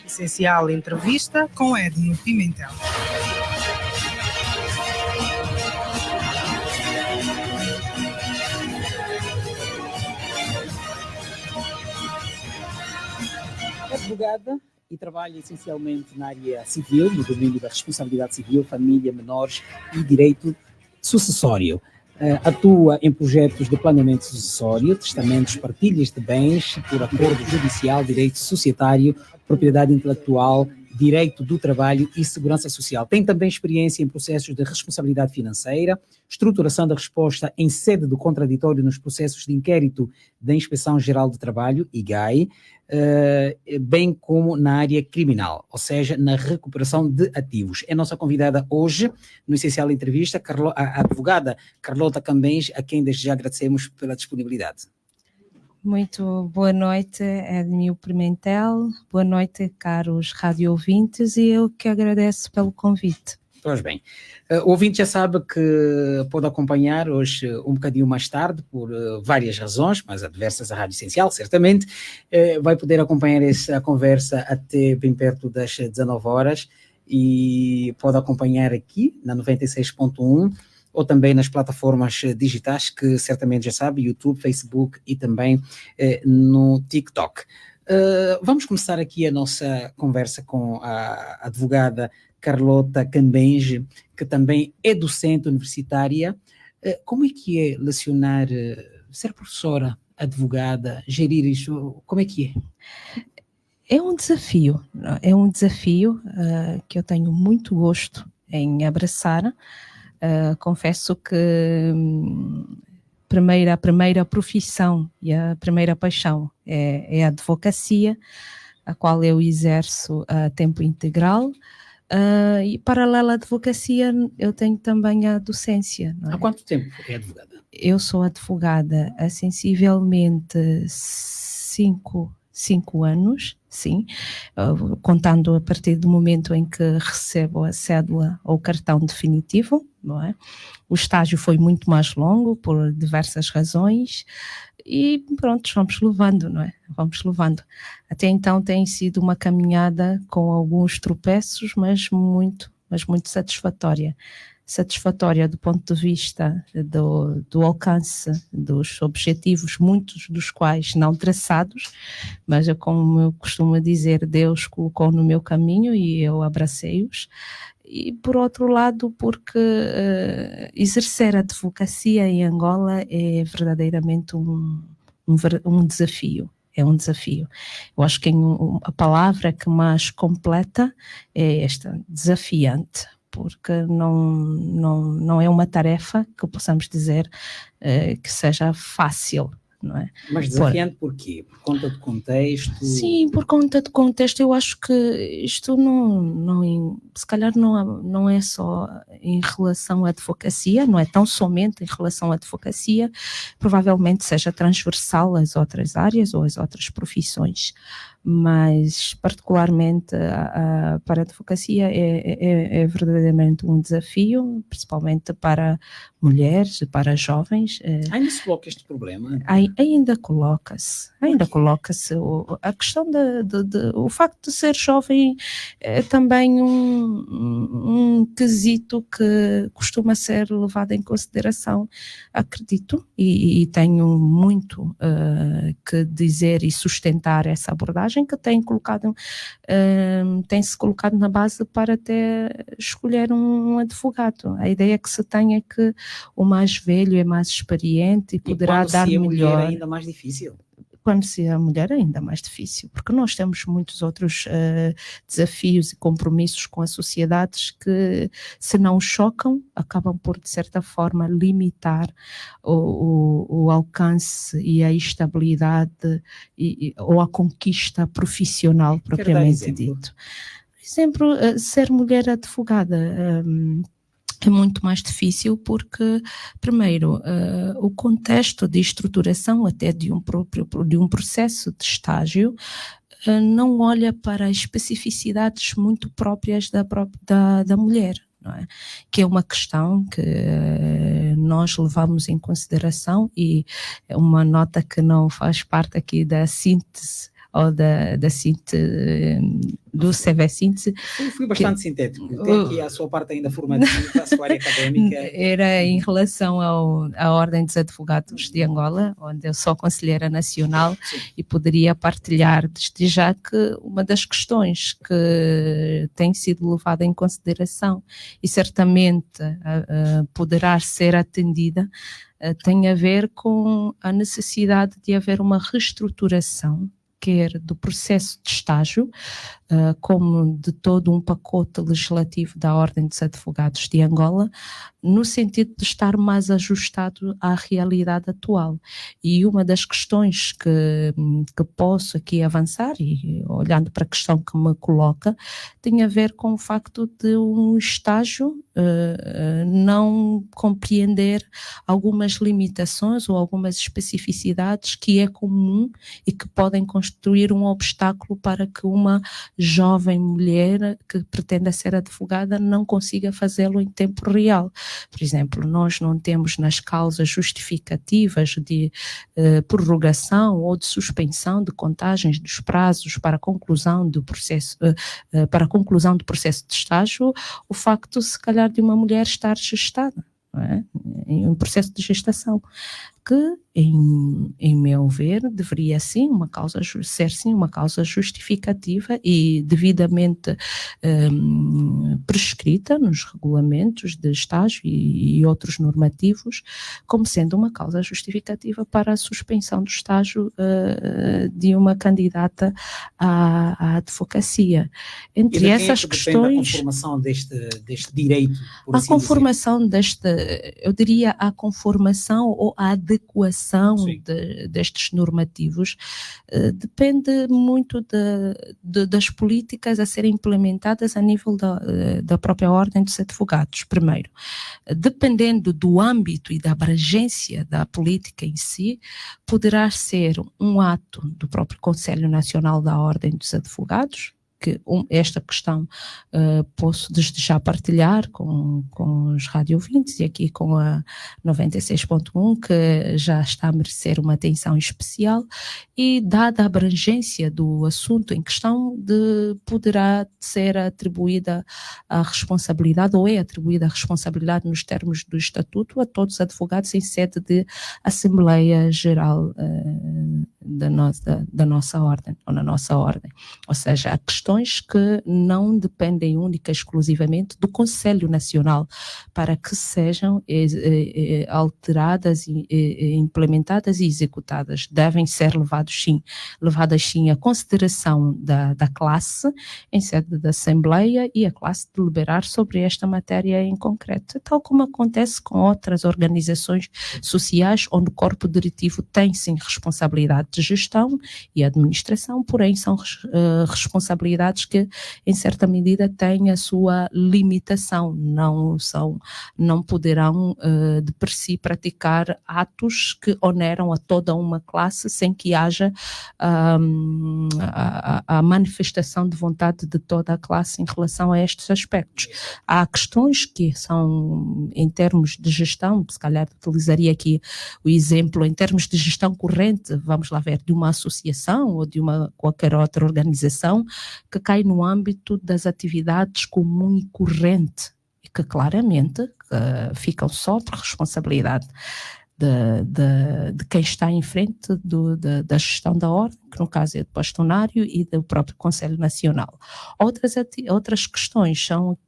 Essencial entrevista com Edno Pimentel. É advogada e trabalha essencialmente na área civil, no domínio da responsabilidade civil, família, menores e direito sucessório. Atua em projetos de planeamento sucessório, testamentos, partilhas de bens por acordo judicial, direito societário, propriedade intelectual, direito do trabalho e segurança social. Tem também experiência em processos de responsabilidade financeira, estruturação da resposta em sede do contraditório nos processos de inquérito da Inspeção Geral do Trabalho, IGAI, bem como na área criminal, ou seja, na recuperação de ativos. É nossa convidada hoje, no Essencial Entrevista, a advogada Carlota Cambens, a quem desde já agradecemos pela disponibilidade. Muito boa noite, Edmil Pimentel, boa noite, caros rádio ouvintes, e eu que agradeço pelo convite. Pois bem, o ouvinte já sabe que pode acompanhar hoje um bocadinho mais tarde, por várias razões, mas adversas à Rádio Essencial, certamente, vai poder acompanhar essa conversa até bem perto das 19 horas e pode acompanhar aqui na 96.1 ou também nas plataformas digitais que certamente já sabe, YouTube, Facebook e também no TikTok. Vamos começar aqui a nossa conversa com a advogada Carlota Cambens, que também é docente universitária. Como é que é lecionar, ser professora, advogada, gerir isso? Como é que é? É um desafio que eu tenho muito gosto em abraçar. Confesso que a primeira profissão e a primeira paixão é a advocacia, a qual eu exerço a tempo integral. E paralela à advocacia, eu tenho também a docência. Não é? Há quanto tempo é advogada? Eu sou advogada há sensivelmente 5 anos, sim, contando a partir do momento em que recebo a cédula ou o cartão definitivo, não é? O estágio foi muito mais longo por diversas razões e pronto, vamos levando, não é? Vamos levando. Até então tem sido uma caminhada com alguns tropeços, mas muito satisfatória. Satisfatória do ponto de vista do alcance dos objetivos, muitos dos quais não traçados, mas como eu costumo dizer, Deus colocou no meu caminho e eu abracei-os. E por outro lado, porque exercer a advocacia em Angola é verdadeiramente um desafio. É um desafio. Eu acho que a palavra que mais completa é esta, desafiante, porque não é uma tarefa que possamos dizer que seja fácil, não é? Mas desafiante porquê? Por conta do contexto? Sim, por conta do contexto. Eu acho que isto se calhar não é só em relação à advocacia, não é tão somente em relação à advocacia, provavelmente seja transversal às outras áreas ou às outras profissões, mas particularmente para a advocacia é verdadeiramente um desafio, principalmente para mulheres, para jovens. Ainda se coloca este problema? Ainda coloca-se a questão o facto de ser jovem é também um quesito que costuma ser levado em consideração, acredito, e tenho muito que dizer e sustentar essa abordagem que tem-se colocado na base para até escolher um advogado. A ideia que se tem é que o mais velho é mais experiente e poderá dar melhor. Mulher é ainda mais difícil. Quando se é mulher é ainda mais difícil, porque nós temos muitos outros desafios e compromissos com a sociedade que, se não chocam, acabam por, de certa forma, limitar o alcance e a estabilidade ou a conquista profissional propriamente dito. Por exemplo, ser mulher advogada é muito mais difícil porque, primeiro, o contexto de estruturação até de um processo de estágio não olha para as especificidades muito próprias da mulher, não é? Que é uma questão que nós levamos em consideração, e é uma nota que não faz parte aqui da síntese ou da síntese do CV Síntese. Fui bastante sintético. Tem aqui a sua parte ainda formativa, a sua área académica. Era em relação à Ordem dos Advogados de Angola, onde eu sou conselheira nacional. Sim. E poderia partilhar desde já que uma das questões que tem sido levada em consideração e certamente poderá ser atendida tem a ver com a necessidade de haver uma reestruturação, quer do processo de estágio, como de todo um pacote legislativo da Ordem dos Advogados de Angola, no sentido de estar mais ajustado à realidade atual. E uma das questões que posso aqui avançar, e olhando para a questão que me coloca, tem a ver com o facto de um estágio não compreender algumas limitações ou algumas especificidades que é comum e que podem constituir um obstáculo para que uma jovem mulher que pretenda ser advogada não consiga fazê-lo em tempo real. Por exemplo, nós não temos nas causas justificativas de prorrogação ou de suspensão de contagens dos prazos para a conclusão do processo, de estágio, o facto, se calhar, de uma mulher estar gestada, não é? Em um processo de gestação, que, em meu ver, deveria sim ser uma causa justificativa e devidamente prescrita nos regulamentos de estágio e outros normativos, como sendo uma causa justificativa para a suspensão do estágio de uma candidata à advocacia. Entre essas questões, a conformação deste direito, por assim conformação eu diria a conformação ou a adequação destes normativos depende muito das políticas a serem implementadas a nível da própria Ordem dos Advogados. Primeiro, dependendo do âmbito e da abrangência da política em si, poderá ser um ato do próprio Conselho Nacional da Ordem dos Advogados, que esta questão posso desde já partilhar com os radiovintes e aqui com a 96.1, que já está a merecer uma atenção especial, e dada a abrangência do assunto em questão, poderá ser atribuída a responsabilidade, ou é atribuída a responsabilidade nos termos do Estatuto, a todos os advogados em sede de Assembleia Geral da nossa ordem, ou na nossa ordem. Ou seja, há questões que não dependem única e exclusivamente do Conselho Nacional para que sejam alteradas, implementadas e executadas. Devem ser levadas sim à consideração da classe em sede da Assembleia e a classe deliberar sobre esta matéria em concreto, tal como acontece com outras organizações sociais onde o corpo diretivo tem sim responsabilidade de gestão e administração, porém são responsabilidades que em certa medida têm a sua limitação, não poderão de per si praticar atos que oneram a toda uma classe sem que haja a manifestação de vontade de toda a classe em relação a estes aspectos. Há questões que são, em termos de gestão, se calhar utilizaria aqui o exemplo, em termos de gestão corrente, vamos lá ver, de uma associação ou de qualquer outra organização, que cai no âmbito das atividades comum e corrente, e que claramente ficam só por responsabilidade de quem está em frente da gestão da ordem, que no caso é do bastonário e do próprio Conselho Nacional. Outras questões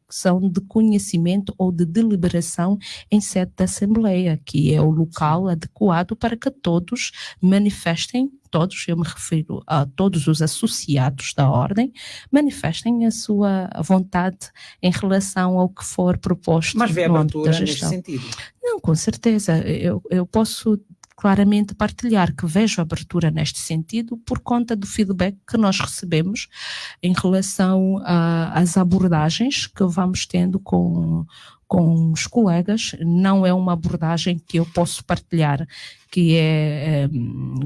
são de conhecimento ou de deliberação em sede da Assembleia, que é o local adequado para que todos manifestem, eu me refiro a todos os associados da ordem, manifestem a sua vontade em relação ao que for proposto. Mas vê abertura neste sentido? Não, com certeza. Eu posso claramente partilhar que vejo abertura neste sentido por conta do feedback que nós recebemos em relação às abordagens que vamos tendo com os colegas. Não é uma abordagem que eu posso partilhar que é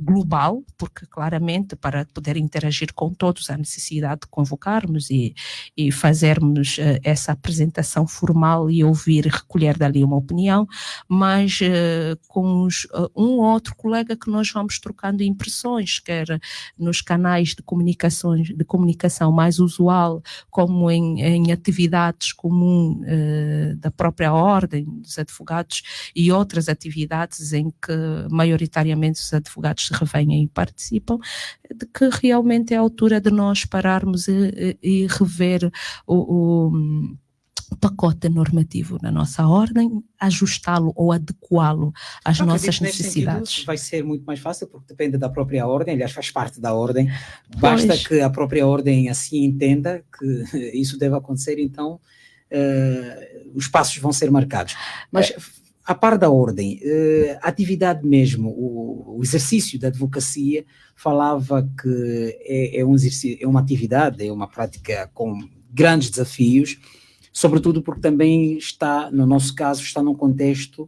global, porque claramente para poder interagir com todos há necessidade de convocarmos e fazermos essa apresentação formal e ouvir e recolher dali uma opinião, mas com um ou outro colega que nós vamos trocando impressões, quer nos canais de comunicação mais usual, como em atividades comuns da própria ordem dos advogados e outras atividades em que maioritariamente os advogados se revêm e participam, de que realmente é a altura de nós pararmos e rever o pacote normativo na nossa ordem, ajustá-lo ou adequá-lo às nossas necessidades. Sentido, vai ser muito mais fácil porque depende da própria ordem, aliás faz parte da ordem, basta que a própria ordem assim entenda que isso deve acontecer, então os passos vão ser marcados. Mas a par da ordem, a atividade mesmo, o exercício da advocacia, falava que é uma atividade, é uma prática com grandes desafios, sobretudo porque também no nosso caso, está num contexto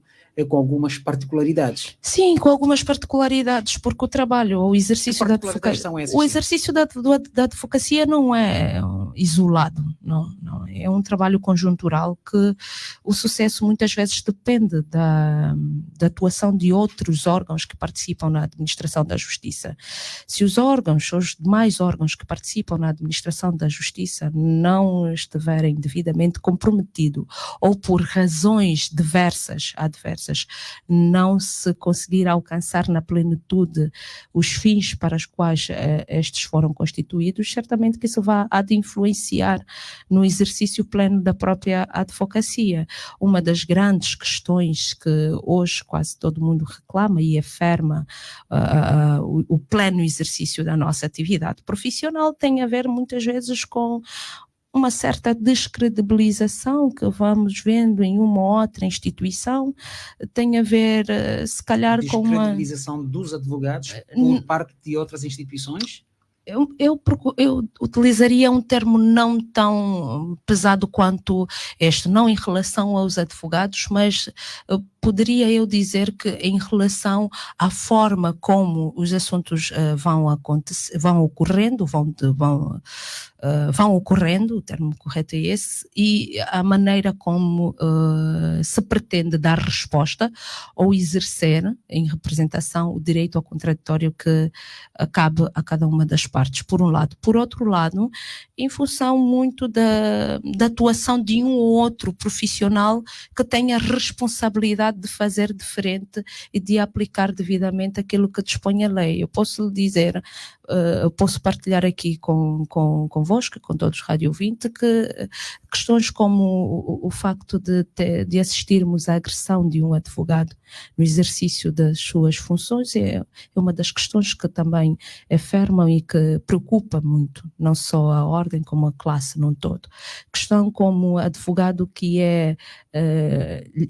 com algumas particularidades. Sim, com algumas particularidades, porque o trabalho, o exercício da advocacia, da advocacia não é isolado, não, é um trabalho conjuntural que o sucesso muitas vezes depende da atuação de outros órgãos que participam na administração da justiça. Se os demais órgãos que participam na administração da justiça não estiverem devidamente comprometidos ou por razões adversas, não se conseguir alcançar na plenitude os fins para os quais estes foram constituídos, certamente que isso há de influenciar no exercício pleno da própria advocacia. Uma das grandes questões que hoje quase todo mundo reclama e afirma o pleno exercício da nossa atividade profissional tem a ver muitas vezes com uma certa descredibilização que vamos vendo em uma ou outra instituição, tem a ver, se calhar, com uma... Descredibilização dos advogados por parte de outras instituições? Eu utilizaria um termo não tão pesado quanto este, não em relação aos advogados, mas poderia eu dizer que em relação à forma como os assuntos vão ocorrendo, vão vão ocorrendo, o termo correto é esse, e a maneira como se pretende dar resposta ou exercer em representação o direito ao contraditório que cabe a cada uma das partes, por um lado. Por outro lado, em função muito da atuação de um ou outro profissional que tenha a responsabilidade de fazer diferente e de aplicar devidamente aquilo que dispõe a lei. Eu posso lhe dizer, eu posso partilhar aqui convosco, com todos os rádio ouvintes, que questões como o facto de assistirmos à agressão de um advogado no exercício das suas funções é uma das questões que também afermam e que preocupa muito, não só a ordem como a classe num todo. Questão como advogado que é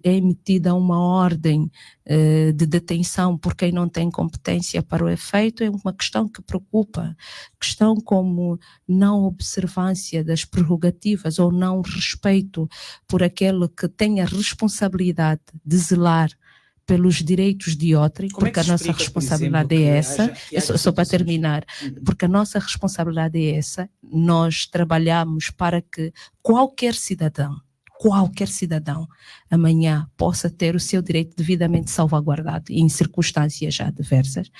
emitida uma ordem de detenção por quem não tem competência para o efeito é uma questão que preocupa. Questão como não observância das prerrogativas ou não respeito por aquele que tem a responsabilidade de zelar pelos direitos de outrem, porque a nossa responsabilidade é essa, só para terminar, porque a nossa responsabilidade é essa, nós trabalhamos para que qualquer cidadão amanhã possa ter o seu direito devidamente salvaguardado em circunstâncias já diversas,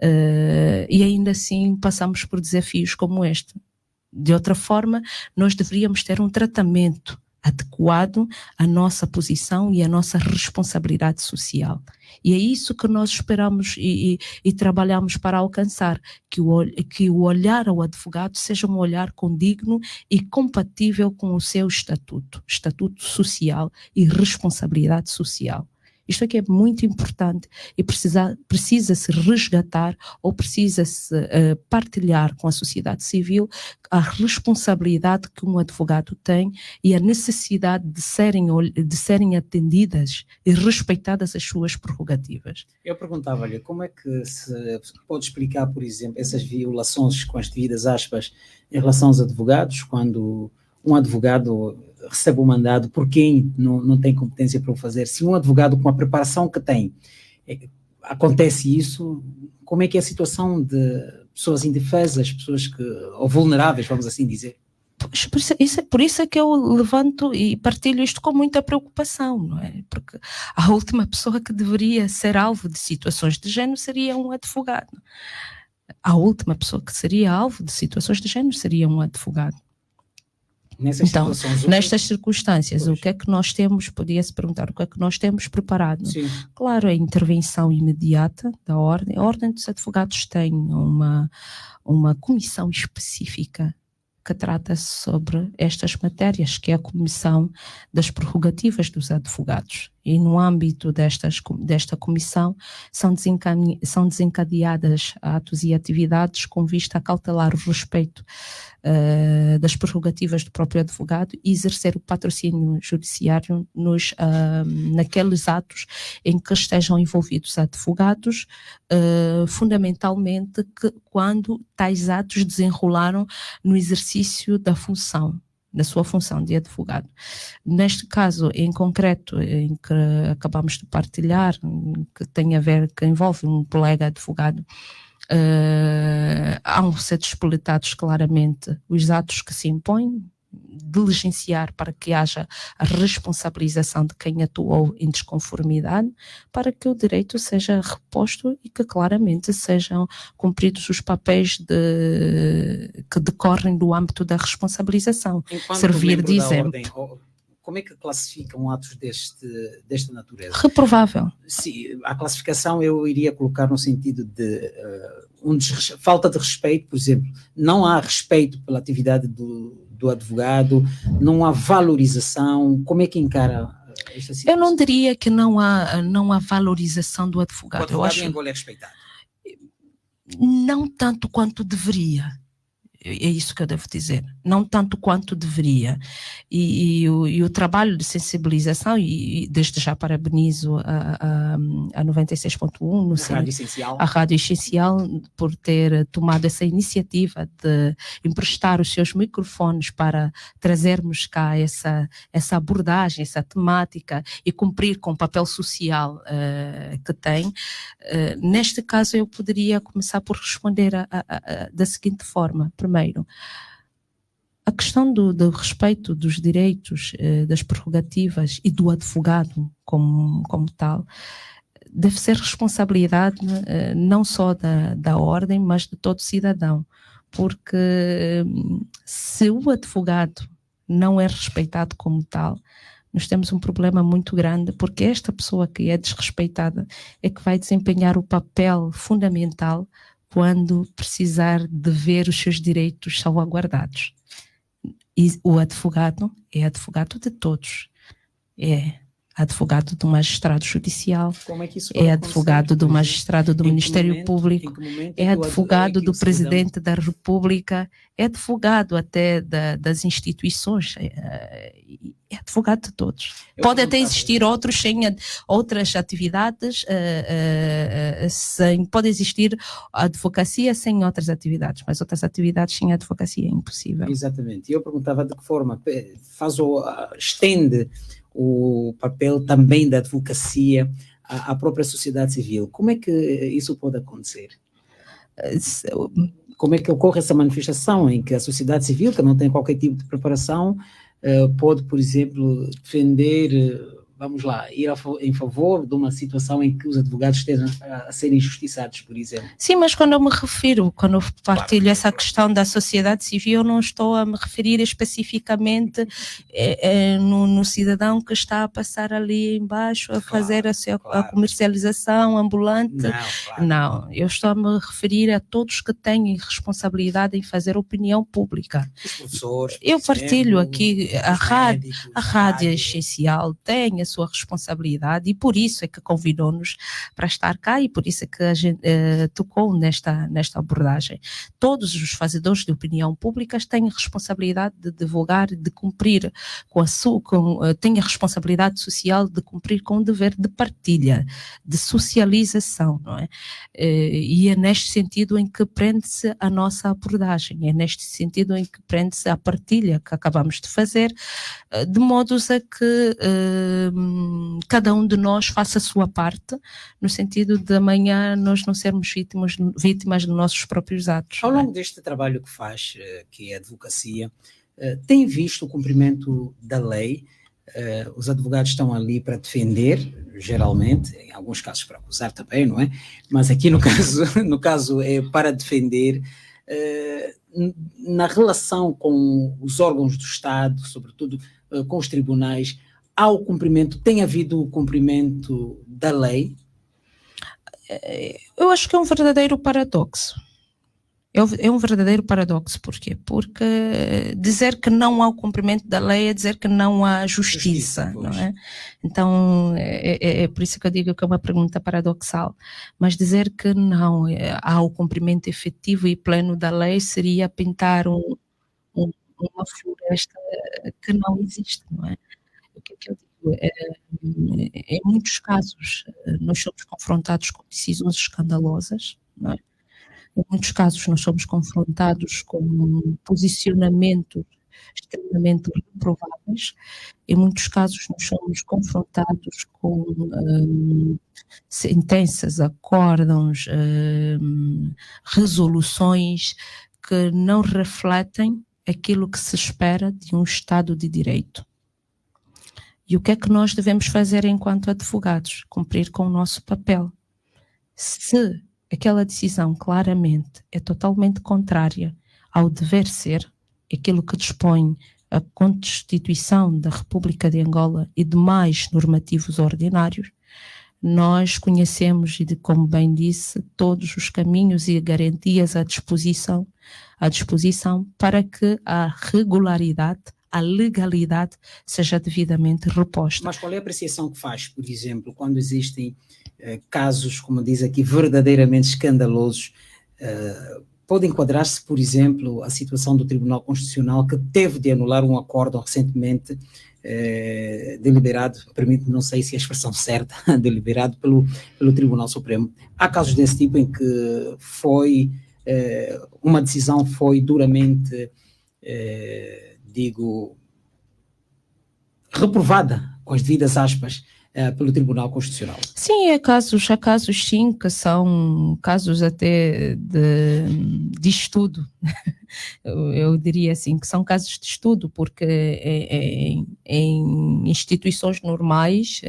e ainda assim passamos por desafios como este. De outra forma, nós deveríamos ter um tratamento adequado à nossa posição e à nossa responsabilidade social. E é isso que nós esperamos e trabalhamos para alcançar, que o olhar ao advogado seja um olhar condigno e compatível com o seu estatuto social e responsabilidade social. Isto aqui é muito importante e precisa-se resgatar ou precisa-se partilhar com a sociedade civil a responsabilidade que um advogado tem e a necessidade de serem atendidas e respeitadas as suas prerrogativas. Eu perguntava-lhe como é que se pode explicar, por exemplo, essas violações com as devidas aspas em relação aos advogados, quando um advogado recebe um mandado por quem não tem competência para o fazer. Se um advogado com a preparação que tem, acontece isso, como é que é a situação de pessoas indefesas, pessoas ou vulneráveis, vamos assim dizer? Por isso é que eu levanto e partilho isto com muita preocupação, não é? Porque a última pessoa que deveria ser alvo de situações de género seria um advogado. A última pessoa que seria alvo de situações de género seria um advogado. Então, nestas circunstâncias, o que é que nós temos, podia-se perguntar, o que é que nós temos preparado? Sim. Claro, a intervenção imediata da ordem. A Ordem dos Advogados tem uma comissão específica que trata sobre estas matérias, que é a Comissão das Prerrogativas dos Advogados. E no âmbito desta comissão são desencadeadas atos e atividades com vista a cautelar o respeito das prerrogativas do próprio advogado e exercer o patrocínio judiciário naqueles atos em que estejam envolvidos advogados, fundamentalmente quando tais atos desenrolaram no exercício da sua função de advogado. Neste caso, em concreto, em que acabamos de partilhar, que envolve um colega advogado, há ser despoletados claramente os atos que se impõem, diligenciar para que haja a responsabilização de quem atuou em desconformidade, para que o direito seja reposto e que claramente sejam cumpridos os papéis que decorrem do âmbito da responsabilização. Enquanto servir de exemplo. Ordem, como é que classificam atos desta natureza? Reprovável. Sim, a classificação eu iria colocar no sentido de falta de respeito, por exemplo. Não há respeito pela atividade do advogado, não há valorização. Como é que encara esta situação? Eu não diria que não há valorização do advogado. O advogado em Angola é respeitado? Não tanto quanto deveria. É isso que eu devo dizer, não tanto quanto deveria. E o trabalho de sensibilização, e desde já parabenizo a 96.1, a Rádio Essencial, por ter tomado essa iniciativa de emprestar os seus microfones para trazermos cá essa abordagem, essa temática e cumprir com o papel social que tem. Neste caso, eu poderia começar por responder da seguinte forma. Primeiro, A questão do respeito dos direitos, das prerrogativas e do advogado como tal, deve ser responsabilidade não só da ordem, mas de todo cidadão, porque se o advogado não é respeitado como tal, nós temos um problema muito grande, porque esta pessoa que é desrespeitada é que vai desempenhar o papel fundamental quando precisar de ver os seus direitos salvaguardados. E o advogado é advogado de todos, é advogado do magistrado judicial, Como é que isso é advogado do magistrado do Ministério Público, é advogado do Presidente da República, é advogado até das instituições, é advogado de todos. Pode até existir outros sem outras atividades, pode existir advocacia sem outras atividades, mas outras atividades sem advocacia é impossível. Exatamente. Eu perguntava de que forma estende o papel também da advocacia à própria sociedade civil. Como é que isso pode acontecer? Como é que ocorre essa manifestação em que a sociedade civil, que não tem qualquer tipo de preparação, pode, por exemplo, defender, vamos lá, ir em favor de uma situação em que os advogados estejam a serem injustiçados, por exemplo? Sim, mas quando eu partilho essa questão da sociedade civil, eu não estou a me referir especificamente no cidadão que está a passar ali embaixo a fazer a comercialização ambulante. Não, eu estou a me referir a todos que têm responsabilidade em fazer opinião pública. Os professores, eu partilho aqui, a rádio é essencial, tem a sua responsabilidade e por isso é que convidou-nos para estar cá e por isso é que a gente tocou nesta abordagem. Todos os fazedores de opinião públicas têm a responsabilidade de divulgar, de cumprir têm a responsabilidade social de cumprir com o dever de partilha, de socialização, não é? E é neste sentido em que prende-se a nossa abordagem, é neste sentido em que prende-se a partilha que acabamos de fazer, de modos a que cada um de nós faça a sua parte, no sentido de amanhã nós não sermos vítimas dos nossos próprios atos. Ao longo deste trabalho que faz, que é a advocacia, tem visto o cumprimento da lei? Os advogados estão ali para defender, geralmente, em alguns casos para acusar também, não é? Mas aqui no caso é para defender. Na relação com os órgãos do Estado, sobretudo com os tribunais, tem havido o cumprimento da lei? Eu acho que é um verdadeiro paradoxo. É um verdadeiro paradoxo. Porquê? Porque dizer que não há o cumprimento da lei é dizer que não há justiça, não é? Então, é por isso que eu digo que é uma pergunta paradoxal. Mas dizer que não há o cumprimento efetivo e pleno da lei seria pintar uma floresta que não existe, não é? O que é que eu digo? Em muitos casos, nós somos confrontados com decisões escandalosas, não é? Em muitos casos, nós somos confrontados com posicionamentos extremamente reprováveis. Em muitos casos, nós somos confrontados com sentenças, acórdãos, resoluções que não refletem aquilo que se espera de um Estado de Direito. E o que é que nós devemos fazer enquanto advogados? Cumprir com o nosso papel. Se aquela decisão claramente é totalmente contrária ao dever ser, aquilo que dispõe a Constituição da República de Angola e demais normativos ordinários, nós conhecemos, e como bem disse, todos os caminhos e garantias à disposição para que a regularidade, a legalidade seja devidamente reposta. Mas qual é a apreciação que faz, por exemplo, quando existem casos, como diz aqui, verdadeiramente escandalosos? Pode enquadrar-se, por exemplo, a situação do Tribunal Constitucional, que teve de anular um acórdão recentemente deliberado, permite, não sei se é a expressão certa, deliberado pelo Tribunal Supremo. Há casos desse tipo em que uma decisão foi duramente, reprovada, com as devidas aspas, pelo Tribunal Constitucional? Sim, há casos sim, que são casos até de estudo. Eu diria assim, que são casos de estudo, porque em instituições normais,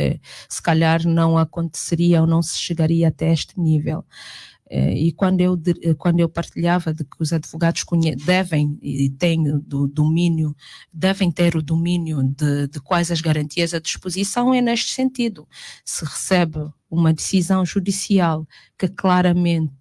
se calhar não aconteceria ou não se chegaria até este nível. E quando eu partilhava de que os advogados devem e têm devem ter o domínio de quais as garantias à disposição, é neste sentido. Se recebe uma decisão judicial que claramente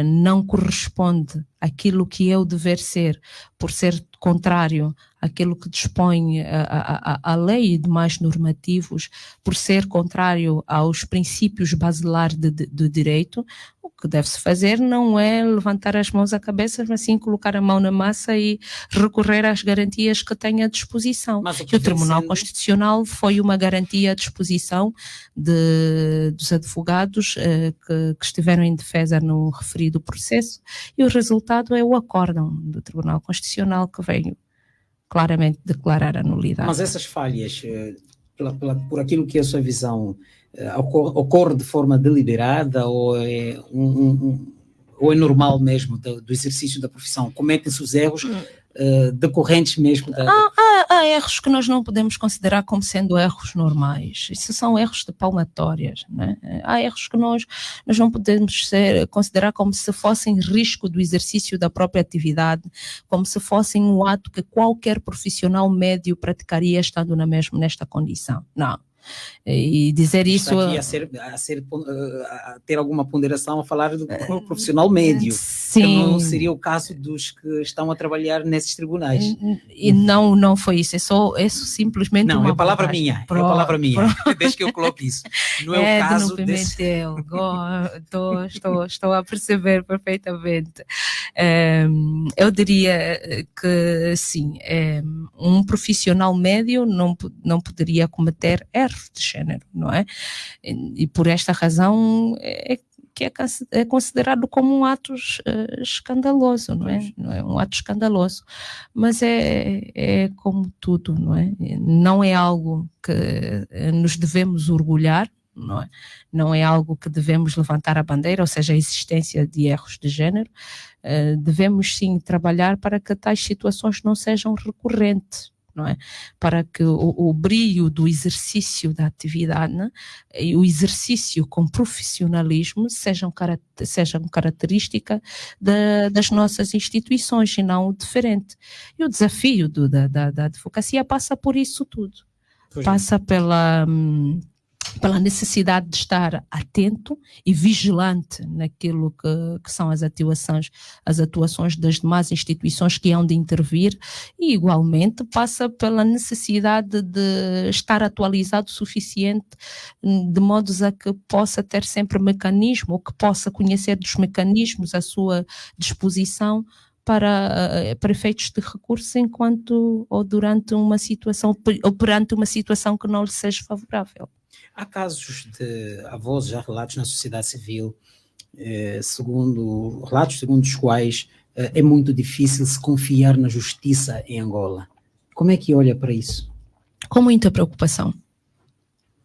não corresponde àquilo que é o dever ser, por ser contrário àquilo que dispõe a lei e demais normativos, por ser contrário aos princípios basilares do direito, o que deve-se fazer não é levantar as mãos à cabeça, mas sim colocar a mão na massa e recorrer às garantias que tem à disposição. E o Tribunal Constitucional foi uma garantia à disposição dos advogados que estiveram em defesa no referido processo, e o resultado é o acórdão do Tribunal Constitucional, que veio claramente declarar a nulidade. Mas essas falhas, por aquilo que é a sua visão, ocorre de forma deliberada ou é ou é normal mesmo do exercício da profissão? Cometem-se os erros decorrentes mesmo da... Há erros que nós não podemos considerar como sendo erros normais. Isso são erros de palmatórias, né? Há erros que nós não podemos considerar como se fossem risco do exercício da própria atividade, como se fossem um ato que qualquer profissional médio praticaria estando nesta condição. Não. E dizer isso... a ter alguma ponderação a falar do profissional médio, sim, que não seria o caso dos que estão a trabalhar nesses tribunais. E não foi isso, é simplesmente não, uma é a palavra minha, desde que eu coloco isso. Não é o caso desse... Estou a perceber perfeitamente. Eu diria que sim, um profissional médio não poderia cometer erros de género, não é? E por esta razão que é considerado como um ato escandaloso, não é? Não é um ato escandaloso, mas é como tudo, não é? Não é algo que nos devemos orgulhar, não é? Não é algo que devemos levantar a bandeira, ou seja, a existência de erros de género. Devemos sim trabalhar para que tais situações não sejam recorrentes, não é? Para que o brilho do exercício da atividade, né, e o exercício com profissionalismo sejam característica das nossas instituições e não diferente. E o desafio da advocacia passa por isso tudo. Passa pela necessidade de estar atento e vigilante naquilo que são as atuações das demais instituições que hão de intervir, e igualmente passa pela necessidade de estar atualizado o suficiente, de modos a que possa ter sempre mecanismo, ou que possa conhecer dos mecanismos à sua disposição para efeitos de recurso enquanto ou durante uma situação ou perante uma situação que não lhe seja favorável. Há casos há vozes, há relatos na sociedade civil, segundo os quais é muito difícil se confiar na justiça em Angola. Como é que olha para isso? Com muita preocupação.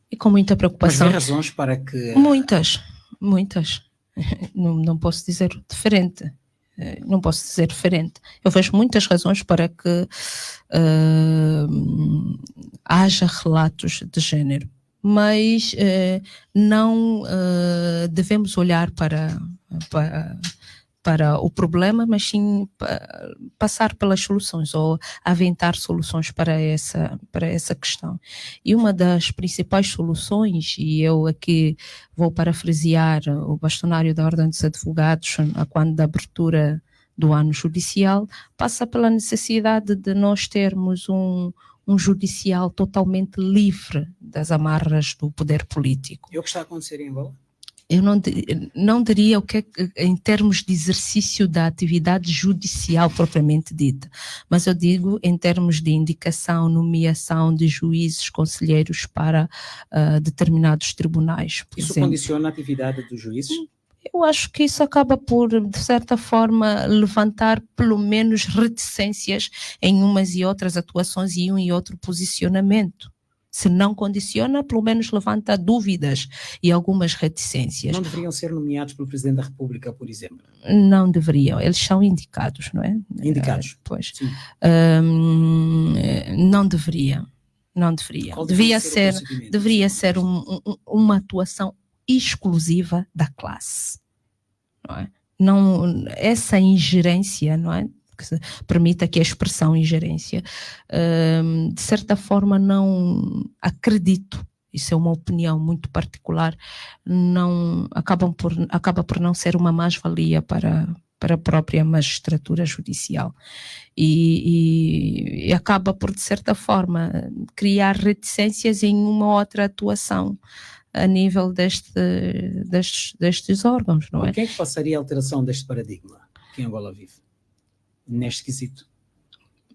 E com muita preocupação. Mas há razões para que... Muitas. Não posso dizer diferente. Eu vejo muitas razões para que haja relatos de género. Mas não devemos olhar para o problema, mas sim passar pelas soluções ou aventar soluções para essa questão. E uma das principais soluções, e eu aqui vou parafrasear o bastonário da Ordem dos Advogados quando da abertura do ano judicial, passa pela necessidade de nós termos um judicial totalmente livre das amarras do poder político. E o que está a acontecer em Angola? Eu não diria o que é em termos de exercício da atividade judicial propriamente dita, mas eu digo em termos de indicação, nomeação de juízes, conselheiros para determinados tribunais. Isso condiciona a atividade dos juízes? Eu acho que isso acaba por, de certa forma, levantar pelo menos reticências em umas e outras atuações e um e outro posicionamento. Se não condiciona, pelo menos levanta dúvidas e algumas reticências. Não deveriam ser nomeados pelo Presidente da República, por exemplo? Não deveriam, eles são indicados, não é? Indicados? Pois. Sim. Não deveria. Não deveria. Deveria ser uma atuação exclusiva da classe. Não é? Não, essa ingerência, não é? Que permita que a expressão ingerência, de certa forma não acredito, isso é uma opinião muito particular, acaba por não ser uma mais-valia para a própria magistratura judicial e acaba por, de certa forma, criar reticências em uma outra atuação a nível destes órgãos, não é? Por que é que passaria a alteração deste paradigma que Angola vive, neste quesito?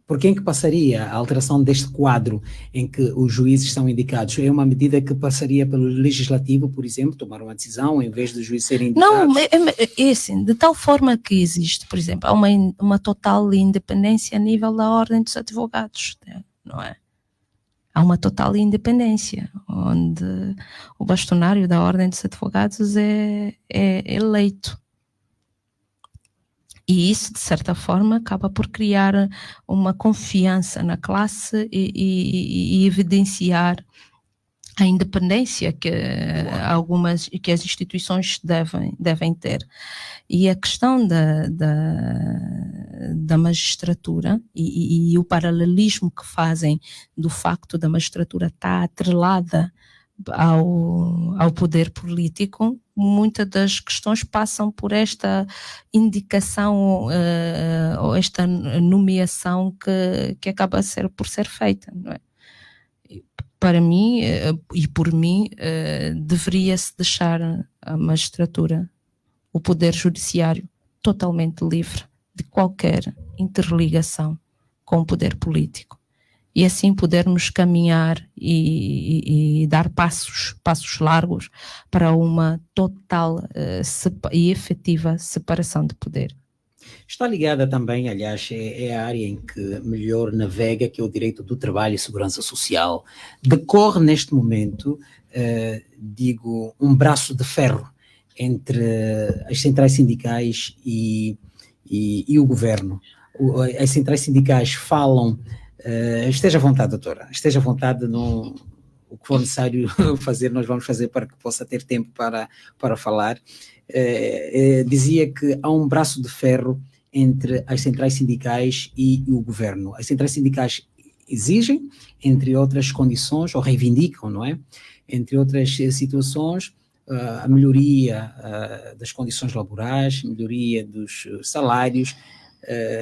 Por quem que passaria a alteração deste quadro em que os juízes são indicados? É uma medida que passaria pelo legislativo, por exemplo, tomar uma decisão em vez de juízes serem indicados? Não, é assim, de tal forma que existe, por exemplo, há uma total independência a nível da Ordem dos Advogados, não é? Há uma total independência, onde o bastonário da Ordem dos Advogados é eleito. E isso, de certa forma, acaba por criar uma confiança na classe e evidenciar a independência que as instituições devem ter. E a questão da magistratura e o paralelismo que fazem do facto da magistratura estar atrelada ao poder político, muitas das questões passam por esta indicação ou esta nomeação que acaba por ser feita, não é? Para mim e por mim deveria-se deixar a magistratura, o poder judiciário, totalmente livre de qualquer interligação com o poder político. E assim podermos caminhar e dar passos largos para uma total e efetiva separação de poder. Está ligada também, aliás, é a área em que melhor navega, que é o direito do trabalho e segurança social. Decorre neste momento, um braço de ferro entre as centrais sindicais e o governo. As centrais sindicais falam. Esteja à vontade, doutora, esteja à vontade, o que for necessário fazer, nós vamos fazer para que possa ter tempo para falar. Dizia que há um braço de ferro entre as centrais sindicais e o governo. As centrais sindicais exigem, entre outras condições, ou reivindicam, não é? Entre outras situações, a melhoria das condições laborais, melhoria dos salários,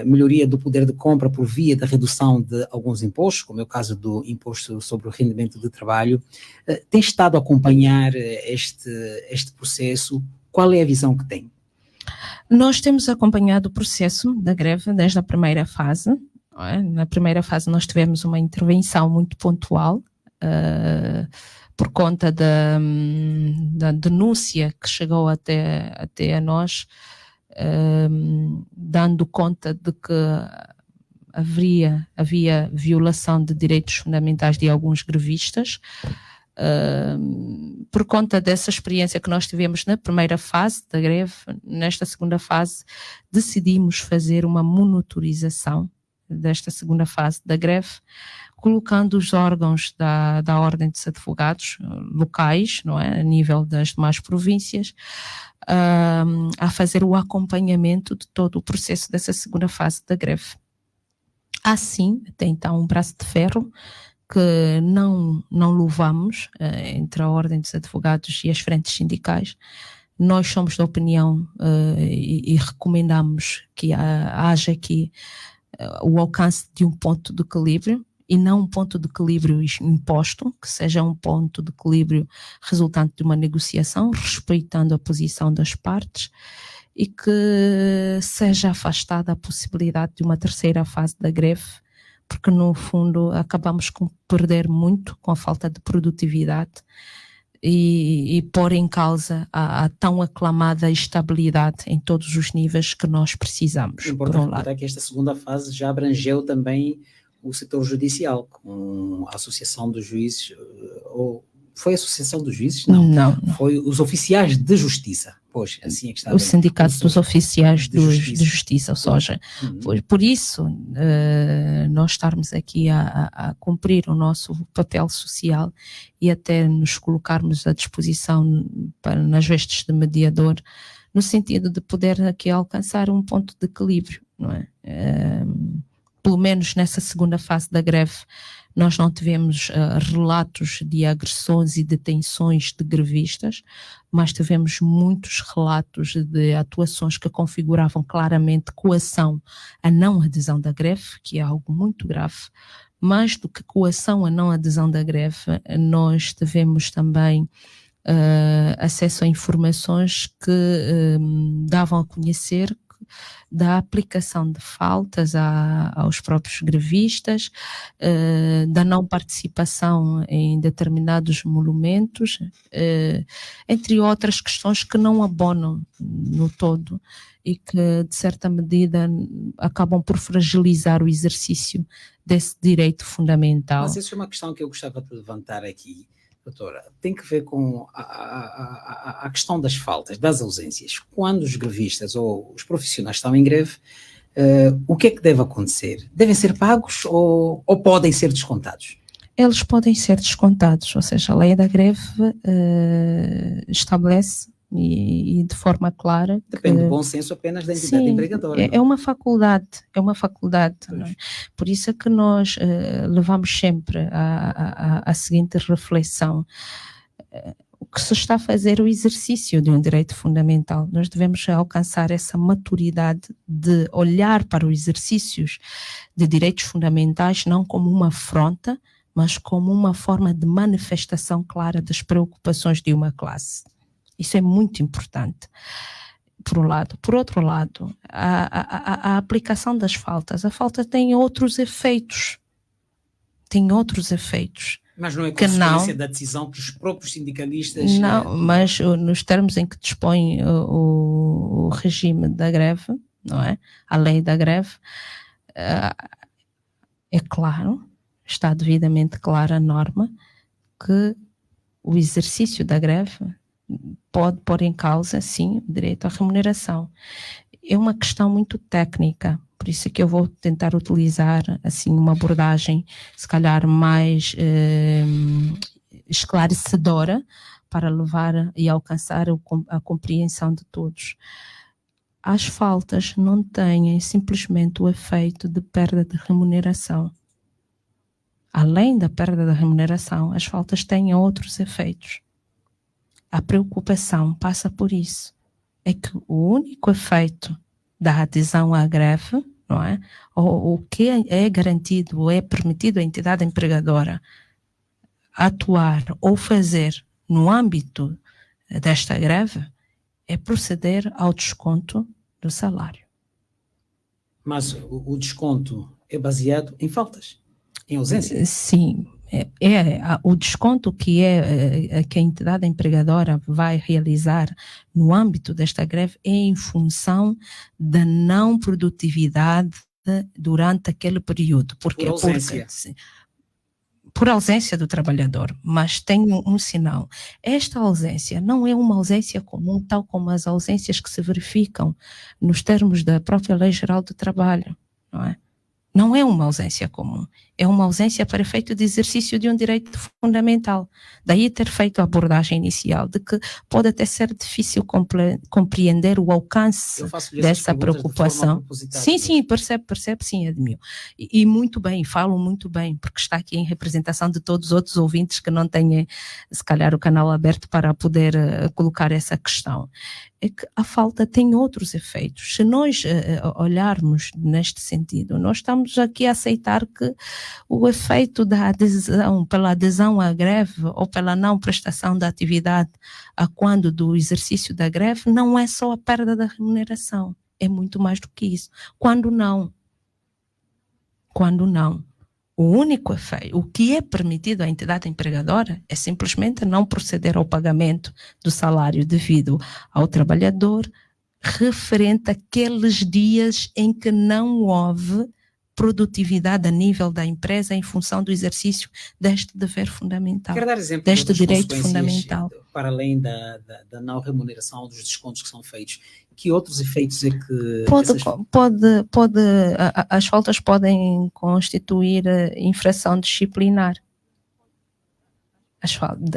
melhoria do poder de compra por via da redução de alguns impostos, como é o caso do imposto sobre o rendimento de trabalho. Tem estado a acompanhar este processo? Qual é a visão que tem? Nós temos acompanhado o processo da greve desde a primeira fase. Não é? Na primeira fase nós tivemos uma intervenção muito pontual, por conta da denúncia que chegou até a nós, dando conta de que havia violação de direitos fundamentais de alguns grevistas. Por conta dessa experiência que nós tivemos na primeira fase da greve, nesta segunda fase decidimos fazer uma monitorização desta segunda fase da greve, colocando os órgãos da Ordem dos Advogados locais, não é, a nível das demais províncias, a fazer o acompanhamento de todo o processo dessa segunda fase da greve. Assim, até então, um braço de ferro que não louvamos entre a Ordem dos Advogados e as frentes sindicais. Nós somos da opinião e recomendamos que haja aqui o alcance de um ponto de equilíbrio, e não um ponto de equilíbrio imposto, que seja um ponto de equilíbrio resultante de uma negociação, respeitando a posição das partes, e que seja afastada a possibilidade de uma terceira fase da greve, porque no fundo acabamos por perder muito com a falta de produtividade e pôr em causa a tão aclamada estabilidade em todos os níveis que nós precisamos. É importante recordar que esta segunda fase já abrangeu também o setor judicial, com a Associação dos Juízes, ou foi a Associação dos Juízes? Não. Foi os oficiais de justiça. Pois, assim é que está O Sindicato dos Oficiais de Justiça, ou seja, por isso, nós estarmos aqui a cumprir o nosso papel social e até nos colocarmos à disposição nas vestes de mediador, no sentido de poder aqui alcançar um ponto de equilíbrio, não é? Pelo menos nessa segunda fase da greve, nós não tivemos relatos de agressões e detenções de grevistas, mas tivemos muitos relatos de atuações que configuravam claramente coação a não adesão da greve, que é algo muito grave. Mais do que coação a não adesão da greve, nós tivemos também acesso a informações que davam a conhecer da aplicação de faltas aos próprios grevistas, da não participação em determinados monumentos, entre outras questões que não abonam no todo e que, de certa medida, acabam por fragilizar o exercício desse direito fundamental. Mas isso é uma questão que eu gostava de levantar aqui, doutora. Tem que ver com a questão das faltas, das ausências. Quando os grevistas ou os profissionais estão em greve, o que é que deve acontecer? Devem ser pagos ou podem ser descontados? Eles podem ser descontados, ou seja, a lei da greve estabelece e de forma clara. Depende do bom senso apenas da entidade empregadora. É uma faculdade, não é? Por isso é que nós levamos sempre a seguinte reflexão. O que se está a fazer é o exercício de um direito fundamental. Nós devemos alcançar essa maturidade de olhar para os exercícios de direitos fundamentais não como uma afronta, mas como uma forma de manifestação clara das preocupações de uma classe. Isso é muito importante, por um lado. Por outro lado, a aplicação das faltas. A falta tem outros efeitos. Mas não é consequência da decisão que os próprios sindicalistas... Não, mas nos termos em que dispõe o regime da greve, não é? A lei da greve, é claro, está devidamente clara a norma que o exercício da greve pode pôr em causa, sim, o direito à remuneração. É uma questão muito técnica, por isso é que eu vou tentar utilizar, assim, uma abordagem, se calhar, mais esclarecedora para levar e alcançar a compreensão de todos. As faltas não têm simplesmente o efeito de perda de remuneração. Além da perda da remuneração, as faltas têm outros efeitos. A preocupação passa por isso. É que o único efeito da adesão à greve, não é? Ou o que é garantido ou é permitido à entidade empregadora atuar ou fazer no âmbito desta greve é proceder ao desconto do salário. Mas o desconto é baseado em faltas, em ausência? Sim. O desconto que a entidade empregadora vai realizar no âmbito desta greve é em função da não produtividade durante aquele período. Por ausência. Por ausência do trabalhador, mas tem um sinal. Esta ausência não é uma ausência comum, tal como as ausências que se verificam nos termos da própria Lei Geral do Trabalho, não é? Não é uma ausência comum, é uma ausência para efeito de exercício de um direito fundamental. Daí ter feito a abordagem inicial de que pode até ser difícil compreender o alcance dessa preocupação. Sim, percebe sim, Edmil. E muito bem, falo muito bem, porque está aqui em representação de todos os outros ouvintes que não têm, se calhar, o canal aberto para poder colocar essa questão. É que a falta tem outros efeitos. Se nós olharmos neste sentido, nós estamos aqui a aceitar que o efeito da adesão, pela adesão à greve ou pela não prestação da atividade a quando do exercício da greve, não é só a perda da remuneração, é muito mais do que isso. Quando não, o único efeito, o que é permitido à entidade empregadora é simplesmente não proceder ao pagamento do salário devido ao trabalhador referente àqueles dias em que não houve produtividade a nível da empresa em função do exercício deste dever fundamental, Quero dar exemplo deste das direito consequências, fundamental. para além da não remuneração dos descontos que são feitos. Que outros efeitos é que... As faltas podem constituir infração disciplinar.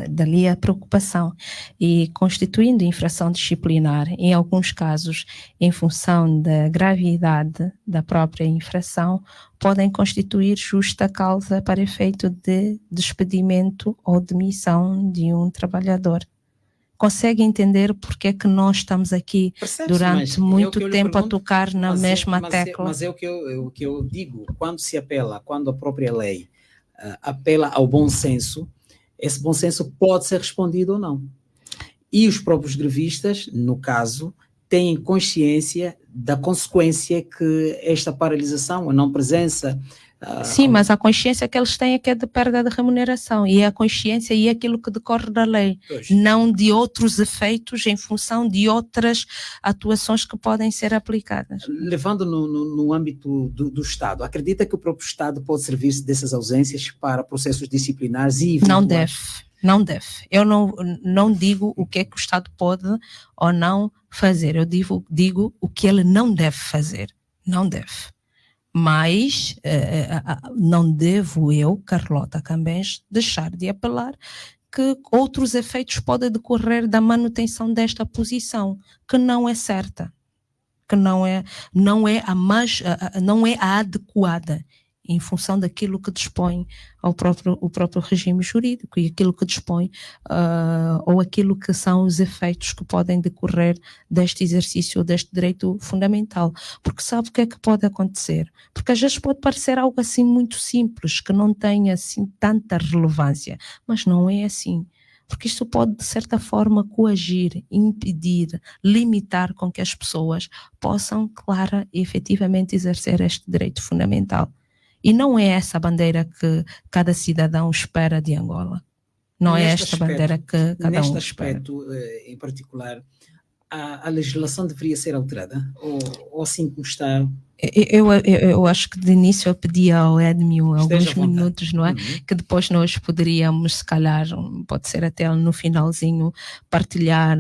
Dali a preocupação, e constituindo infração disciplinar, em alguns casos, em função da gravidade da própria infração, podem constituir justa causa para efeito de despedimento ou demissão de um trabalhador. Consegue entender porque é que nós estamos aqui durante muito tempo a tocar na mesma tecla? Mas é o que eu digo, quando a própria lei apela ao bom senso, esse bom senso pode ser respondido ou não. E os próprios grevistas, no caso, têm consciência da consequência que esta paralisação, a não presença... Sim, mas a consciência que eles têm é que é de perda de remuneração, e a consciência e aquilo que decorre da lei, não de outros efeitos em função de outras atuações que podem ser aplicadas. Levando no âmbito do Estado, acredita que o próprio Estado pode servir-se dessas ausências para processos disciplinares e eventuais? Não deve. Eu não digo o que é que o Estado pode ou não fazer, eu digo o que ele não deve fazer, não deve. Mas não devo eu, Carlota Cambens, deixar de apelar que outros efeitos podem decorrer da manutenção desta posição, que não é certa, que não é a adequada, em função daquilo que dispõe o próprio regime jurídico e aquilo que dispõe, ou aquilo que são os efeitos que podem decorrer deste exercício, deste direito fundamental. Porque sabe o que é que pode acontecer? Porque às vezes pode parecer algo assim muito simples, que não tem assim tanta relevância, mas não é assim. Porque isto pode, de certa forma, coagir, impedir, limitar com que as pessoas possam, clara e efetivamente, exercer este direito fundamental. E não é essa a bandeira que cada cidadão espera de Angola. Não é esta bandeira que cada um espera. Neste aspecto, em particular, a legislação deveria ser alterada? Ou assim como está? Eu acho que de início eu pedi ao Edmio alguns minutos, não é? Que depois nós poderíamos, se calhar, pode ser até no finalzinho, partilhar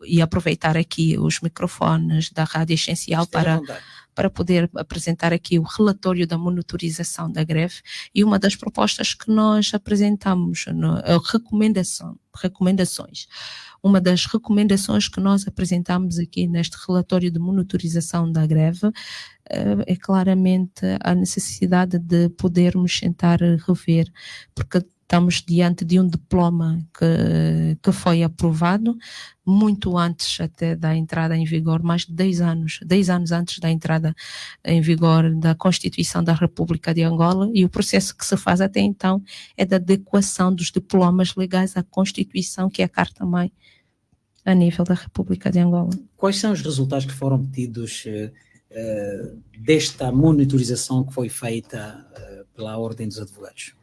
e aproveitar aqui os microfones da Rádio Essencial para poder apresentar aqui o relatório da monitorização da greve, e uma das propostas que nós apresentamos, recomendações. Uma das recomendações que nós apresentamos aqui neste relatório de monitorização da greve é claramente a necessidade de podermos tentar rever, porque estamos diante de um diploma que foi aprovado muito antes até da entrada em vigor, mais de 10 anos antes da entrada em vigor da Constituição da República de Angola, e o processo que se faz até então é da adequação dos diplomas legais à Constituição, que é a Carta-Mãe a nível da República de Angola. Quais são os resultados que foram obtidos desta monitorização que foi feita pela Ordem dos Advogados?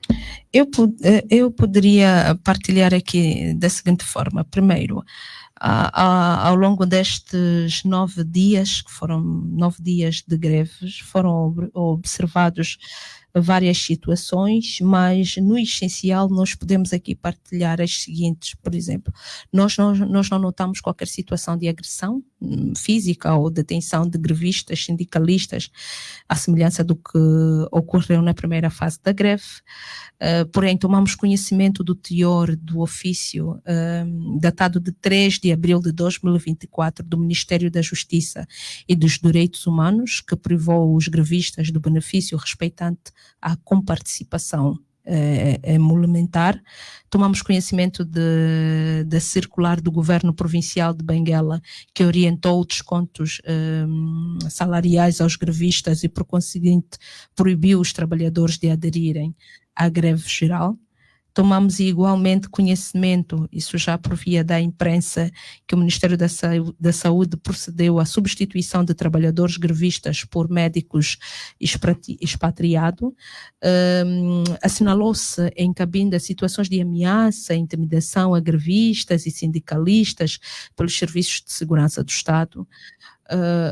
Eu poderia partilhar aqui da seguinte forma. Primeiro, ao longo destes 9 dias, que foram 9 dias de greves, foram observados várias situações, mas no essencial nós podemos aqui partilhar as seguintes. Por exemplo, nós não notamos qualquer situação de agressão física ou detenção de grevistas, sindicalistas, à semelhança do que ocorreu na primeira fase da greve. Porém, tomamos conhecimento do teor do ofício datado de 3 de abril de 2024 do Ministério da Justiça e dos Direitos Humanos, que privou os grevistas do benefício respeitante à comparticipação emolumentar. Tomamos conhecimento da circular do Governo Provincial de Benguela, que orientou descontos salariais aos grevistas e, por conseguinte, proibiu os trabalhadores de aderirem à greve geral. Tomamos igualmente conhecimento, isso já por via da imprensa, que o Ministério da Saúde procedeu à substituição de trabalhadores grevistas por médicos expatriados. Assinalou-se em Cabinda situações de ameaça, intimidação a grevistas e sindicalistas pelos serviços de segurança do Estado.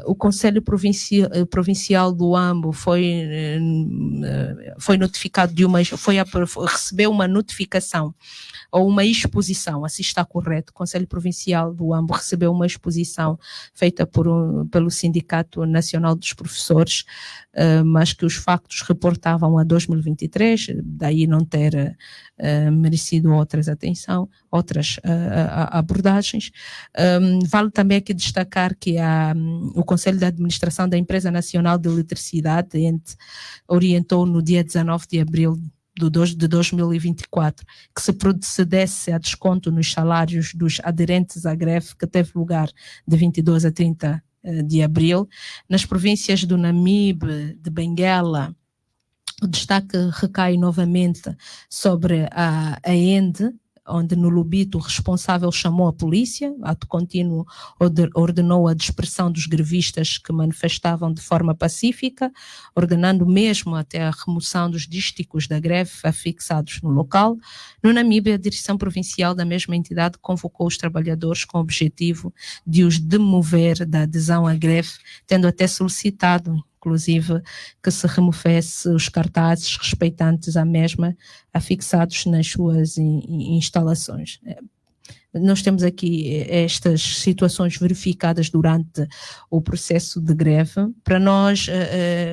o Conselho Provincial do Huambo foi notificado recebeu uma notificação ou uma exposição, assim está correto. O Conselho Provincial do Huambo recebeu uma exposição feita pelo Sindicato Nacional dos Professores, mas que os factos reportavam a 2023, daí não ter merecido outras abordagens. Vale também aqui destacar que o Conselho de Administração da Empresa Nacional de Eletricidade, orientou no dia 19 de abril de 2024, que se procedesse a desconto nos salários dos aderentes à greve, que teve lugar de 22 a 30 de abril. Nas províncias do Namibe, de Benguela, o destaque recai novamente sobre a ENDE, onde no Lubito o responsável chamou a polícia, ato contínuo ordenou a dispersão dos grevistas que manifestavam de forma pacífica, ordenando mesmo até a remoção dos dísticos da greve afixados no local. No Namíbia, a direção provincial da mesma entidade convocou os trabalhadores com o objetivo de os demover da adesão à greve, tendo até solicitado inclusive que se removesse os cartazes respeitantes à mesma afixados nas suas instalações. Nós temos aqui estas situações verificadas durante o processo de greve. Para nós,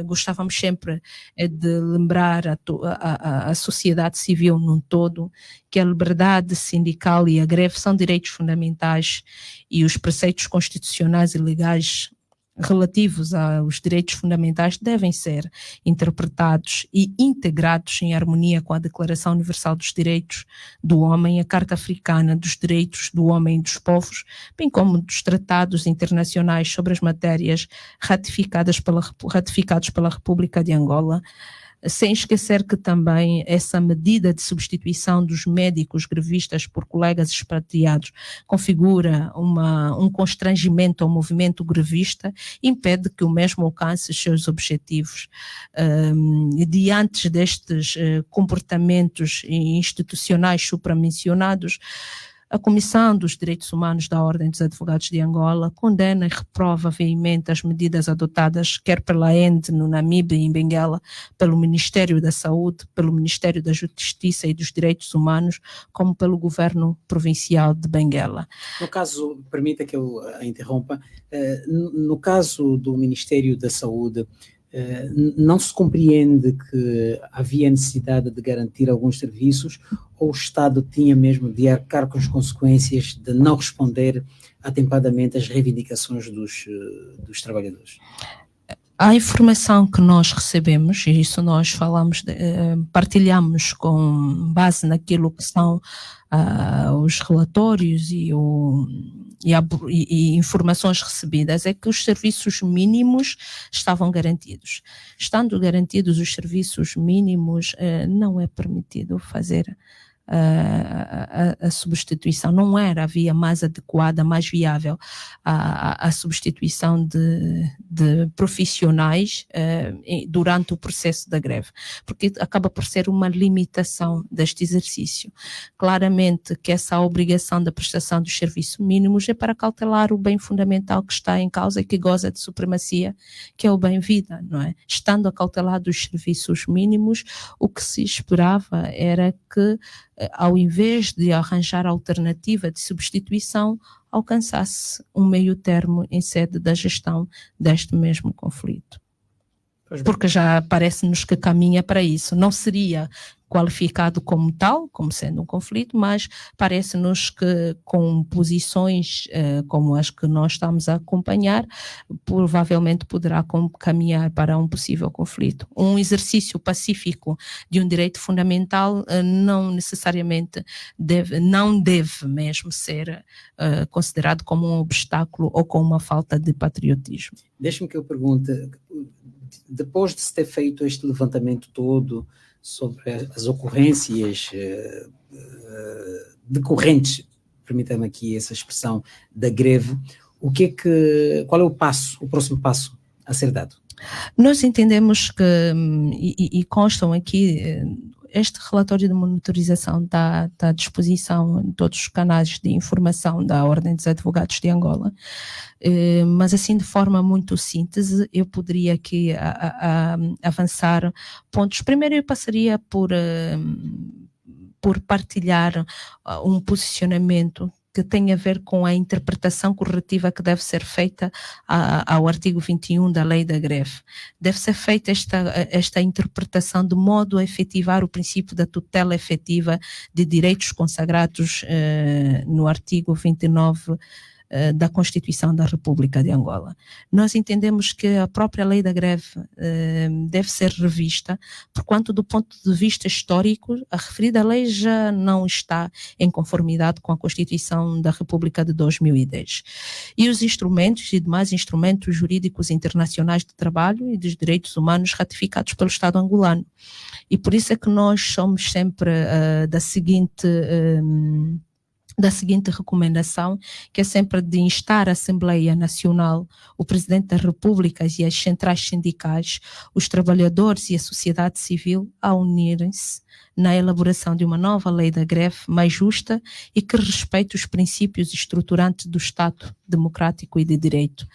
gostávamos sempre de lembrar a sociedade civil num todo que a liberdade sindical e a greve são direitos fundamentais e os preceitos constitucionais e legais relativos aos direitos fundamentais devem ser interpretados e integrados em harmonia com a Declaração Universal dos Direitos do Homem, a Carta Africana dos Direitos do Homem e dos Povos, bem como dos tratados internacionais sobre as matérias ratificados pela República de Angola, sem esquecer que também essa medida de substituição dos médicos grevistas por colegas expatriados configura um constrangimento ao movimento grevista e impede que o mesmo alcance os seus objetivos. Diante destes comportamentos institucionais supramencionados, a Comissão dos Direitos Humanos da Ordem dos Advogados de Angola condena e reprova veemente as medidas adotadas quer pela ENDE no Namibe e em Benguela, pelo Ministério da Saúde, pelo Ministério da Justiça e dos Direitos Humanos, como pelo Governo Provincial de Benguela. No caso, permita que eu a interrompa, no caso do Ministério da Saúde, não se compreende que havia necessidade de garantir alguns serviços ou o Estado tinha mesmo de arcar com as consequências de não responder atempadamente às reivindicações dos trabalhadores? A informação que nós recebemos, e isso nós partilhamos com base naquilo que são os relatórios e informações recebidas, é que os serviços mínimos estavam garantidos. Estando garantidos os serviços mínimos, não é permitido fazer a substituição. Não era a via mais adequada, mais viável a substituição de profissionais durante o processo da greve, porque acaba por ser uma limitação deste exercício. Claramente que essa obrigação da prestação dos serviços mínimos é para cautelar o bem fundamental que está em causa e que goza de supremacia, que é o bem-vida, não é? Estando acautelados os serviços mínimos, o que se esperava era que, ao invés de arranjar alternativa de substituição, alcançasse um meio termo em sede da gestão deste mesmo conflito. Porque já parece-nos que caminha para isso. Não seria qualificado como tal, como sendo um conflito, mas parece-nos que com posições como as que nós estamos a acompanhar, provavelmente poderá caminhar para um possível conflito. Um exercício pacífico de um direito fundamental não necessariamente deve mesmo ser considerado como um obstáculo ou como uma falta de patriotismo. Deixe-me que eu pergunte, depois de se ter feito este levantamento todo sobre as ocorrências decorrentes, permita-me aqui essa expressão, da greve, qual é o próximo passo a ser dado? Nós entendemos que, e constam aqui este relatório de monitorização está à disposição em todos os canais de informação da Ordem dos Advogados de Angola, mas assim de forma muito síntese, eu poderia aqui avançar pontos. Primeiro eu passaria por partilhar um posicionamento que tem a ver com a interpretação corretiva que deve ser feita ao artigo 21 da Lei da Greve. Deve ser feita esta interpretação de modo a efetivar o princípio da tutela efetiva de direitos consagrados no artigo 29 da Constituição da República de Angola. Nós entendemos que a própria lei da greve deve ser revista, porquanto do ponto de vista histórico, a referida lei já não está em conformidade com a Constituição da República de 2010. E os instrumentos e demais instrumentos jurídicos internacionais de trabalho e dos direitos humanos ratificados pelo Estado angolano. E por isso é que nós somos sempre da seguinte recomendação, que é sempre de instar a Assembleia Nacional, o Presidente da República e as centrais sindicais, os trabalhadores e a sociedade civil a unirem-se na elaboração de uma nova lei da greve mais justa e que respeite os princípios estruturantes do Estado democrático e de direito.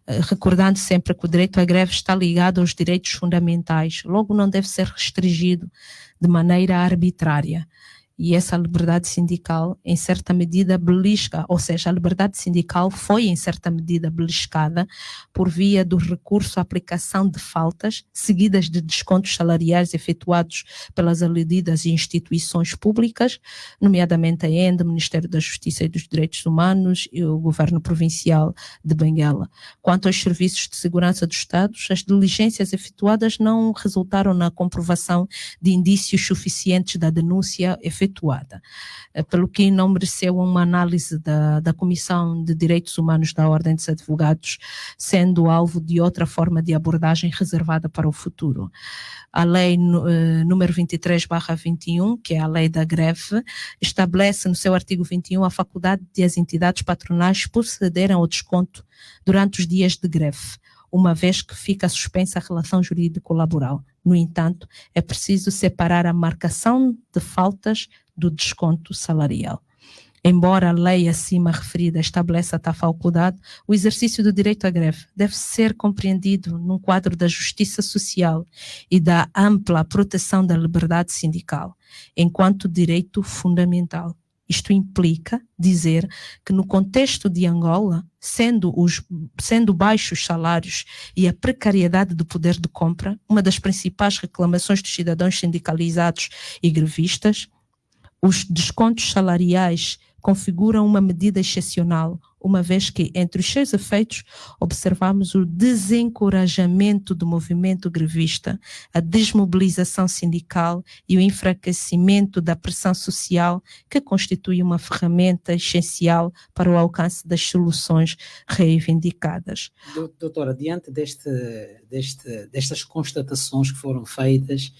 Recordando sempre que o direito à greve está ligado aos direitos fundamentais, logo não deve ser restringido de maneira arbitrária. E essa liberdade sindical, em certa medida, belisca, ou seja, a liberdade sindical foi, em certa medida, beliscada por via do recurso à aplicação de faltas seguidas de descontos salariais efetuados pelas aludidas instituições públicas, nomeadamente a ENDE, o Ministério da Justiça e dos Direitos Humanos e o Governo Provincial de Benguela. Quanto aos serviços de segurança do Estado, as diligências efetuadas não resultaram na comprovação de indícios suficientes da denúncia efetuada, pelo que não mereceu uma análise da Comissão de Direitos Humanos da Ordem dos Advogados, sendo alvo de outra forma de abordagem reservada para o futuro. A lei número 23/21, que é a lei da greve, estabelece no seu artigo 21 a faculdade de as entidades patronais procederem ao desconto durante os dias de greve, uma vez que fica suspensa a relação jurídico-laboral. No entanto, é preciso separar a marcação de faltas do desconto salarial. Embora a lei acima referida estabeleça tal faculdade, o exercício do direito à greve deve ser compreendido num quadro da justiça social e da ampla proteção da liberdade sindical, enquanto direito fundamental. Isto implica dizer que no contexto de Angola, sendo baixos salários e a precariedade do poder de compra uma das principais reclamações dos cidadãos sindicalizados e grevistas, os descontos salariais configuram uma medida excepcional, uma vez que, entre os seus efeitos, observamos o desencorajamento do movimento grevista, a desmobilização sindical e o enfraquecimento da pressão social, que constitui uma ferramenta essencial para o alcance das soluções reivindicadas. Doutora, diante destas constatações que foram feitas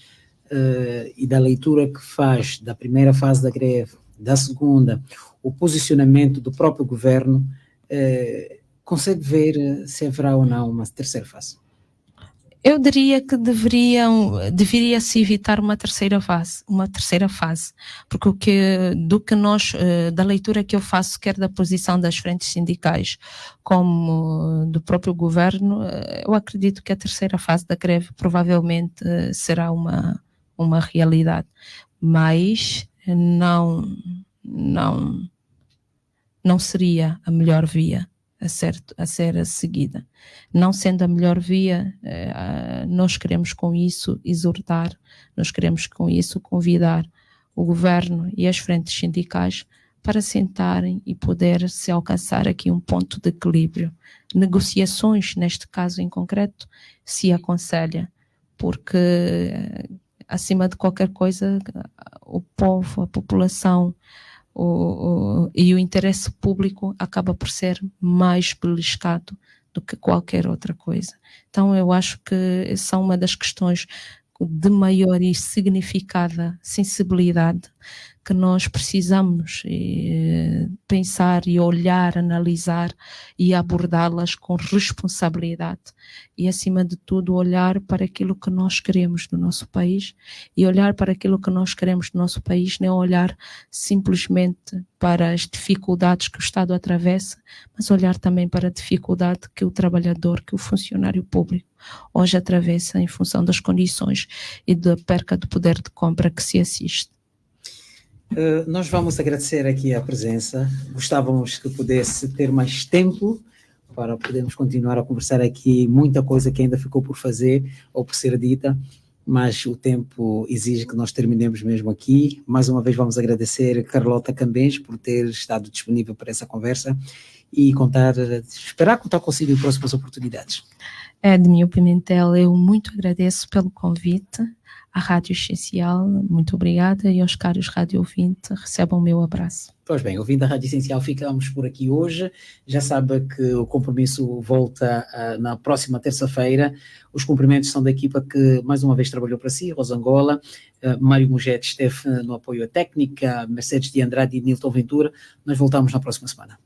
e da leitura que faz da primeira fase da greve, da segunda, o posicionamento do próprio governo, consegue ver se haverá ou não uma terceira fase? Eu diria que deveria-se evitar uma terceira fase, porque da leitura que eu faço, quer da posição das frentes sindicais, como do próprio governo, eu acredito que a terceira fase da greve provavelmente será uma realidade, mas não seria a melhor via a ser seguida. Não sendo a melhor via, nós queremos com isso exortar, nós queremos com isso convidar o governo e as frentes sindicais para sentarem e poder se alcançar aqui um ponto de equilíbrio. Negociações, neste caso em concreto, se aconselha, porque acima de qualquer coisa, o povo, a população e o interesse público acaba por ser mais beliscado do que qualquer outra coisa. Então eu acho que são uma das questões de maior e significada sensibilidade que nós precisamos pensar e olhar, analisar e abordá-las com responsabilidade e, acima de tudo, olhar para aquilo que nós queremos do nosso país. E olhar para aquilo que nós queremos do nosso país não é olhar simplesmente para as dificuldades que o Estado atravessa, mas olhar também para a dificuldade que o trabalhador, que o funcionário público hoje atravessa em função das condições e da perca do poder de compra que se assiste. Nós vamos agradecer aqui a presença. Gostávamos que pudesse ter mais tempo para podermos continuar a conversar aqui. Muita coisa que ainda ficou por fazer ou por ser dita, mas o tempo exige que nós terminemos mesmo aqui. Mais uma vez vamos agradecer Carlota Cambens por ter estado disponível para essa conversa e esperar contar consigo em próximas oportunidades. Edmil Pimentel, eu muito agradeço pelo convite à Rádio Essencial, muito obrigada, e aos caros rádio ouvintes, recebam o meu abraço. Pois bem, ouvindo a Rádio Essencial, ficamos por aqui hoje. Já sabe que o compromisso volta na próxima terça-feira. Os cumprimentos são da equipa que mais uma vez trabalhou para si, Rosangola, Mário Mugete esteve no apoio à técnica, Mercedes de Andrade e Nilton Ventura. Nós voltamos na próxima semana.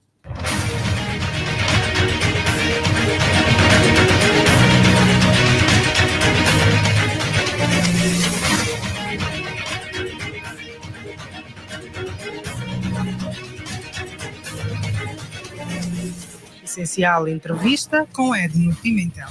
Essencial Entrevista com Edmil Pimentel.